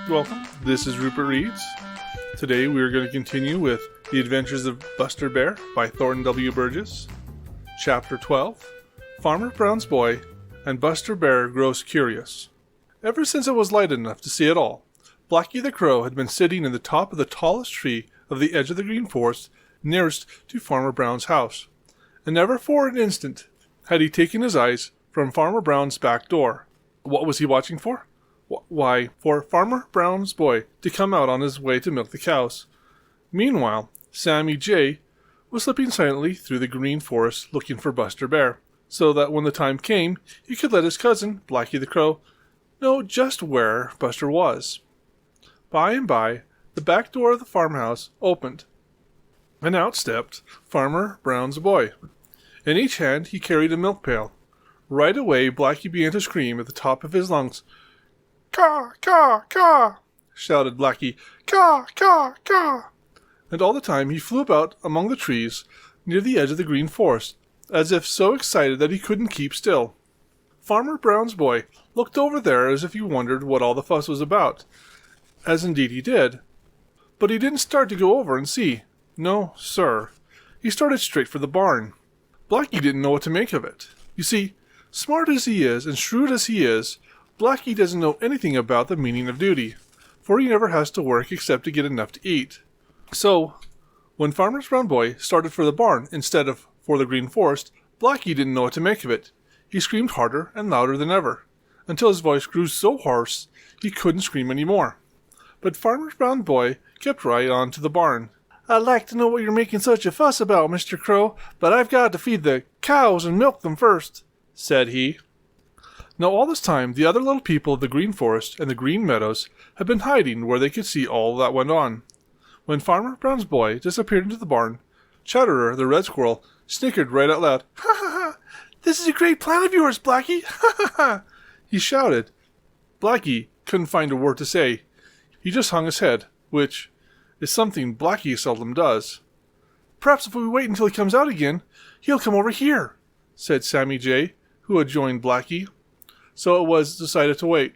Welcome. This is Rupert Reads. Today we are going to continue with The Adventures of Buster Bear by Thornton W. Burgess. Chapter 12, Farmer Brown's Boy and Buster Bear Grows Curious. Ever since it was light enough to see at all, Blacky the Crow had been sitting in the top of the tallest tree of the edge of the green forest nearest to Farmer Brown's house, and never for an instant had he taken his eyes from Farmer Brown's back door. What was he watching for? Why, for Farmer Brown's boy to come out on his way to milk the cows. Meanwhile, Sammy Jay was slipping silently through the green forest looking for Buster Bear, so that when the time came, he could let his cousin, Blacky the Crow, know just where Buster was. By and by, the back door of the farmhouse opened, and out stepped Farmer Brown's boy. In each hand he carried a milk pail. Right away, Blacky began to scream at the top of his lungs. "Caw, caw, caw!" shouted Blacky. "Caw, caw, caw!" And all the time he flew about among the trees near the edge of the green forest, as if so excited that he couldn't keep still. Farmer Brown's boy looked over there as if he wondered what all the fuss was about, as indeed he did. But he didn't start to go over and see. No, sir. He started straight for the barn. Blacky didn't know what to make of it. You see, smart as he is and shrewd as he is, Blacky doesn't know anything about the meaning of duty, for he never has to work except to get enough to eat. So, when Farmer Brown's boy started for the barn instead of for the green forest, Blacky didn't know what to make of it. He screamed harder and louder than ever, until his voice grew so hoarse he couldn't scream any more. But Farmer Brown's boy kept right on to the barn. "I'd like to know what you're making such a fuss about, Mr. Crow, but I've got to feed the cows and milk them first," said he. Now all this time the other little people of the green forest and the green meadows had been hiding where they could see all that went on. When Farmer Brown's boy disappeared into the barn, Chatterer the red squirrel snickered right out loud. "Ha ha ha! This is a great plan of yours, Blacky! Ha ha ha!" he shouted. Blacky couldn't find a word to say. He just hung his head, which is something Blacky seldom does. "Perhaps if we wait until he comes out again, he'll come over here," said Sammy Jay, who had joined Blacky. So it was decided to wait.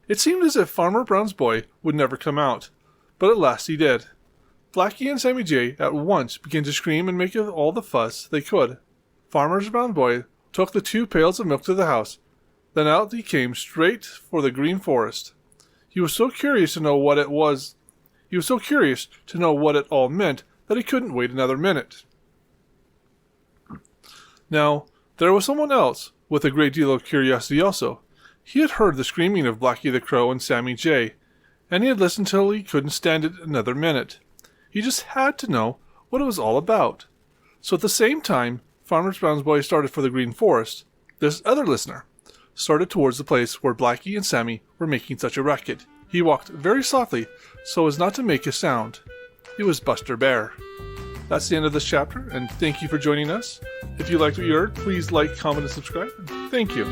It seemed as if Farmer Brown's boy would never come out, but at last he did. Blacky and Sammy Jay at once began to scream and make all the fuss they could. Farmer Brown's boy took the 2 pails of milk to the house. Then out he came straight for the green forest. He was so curious to know what it all meant that he couldn't wait another minute. Now, there was someone else with a great deal of curiosity also. He had heard the screaming of Blacky the Crow and Sammy Jay, and he had listened till he couldn't stand it another minute. He just had to know what it was all about. So at the same time Farmer Brown's boy started for the green forest, this other listener started towards the place where Blacky and Sammy were making such a racket. He walked very softly so as not to make a sound. It was Buster Bear. That's the end of this chapter, and thank you for joining us. If you liked what you heard, please like, comment, and subscribe. Thank you.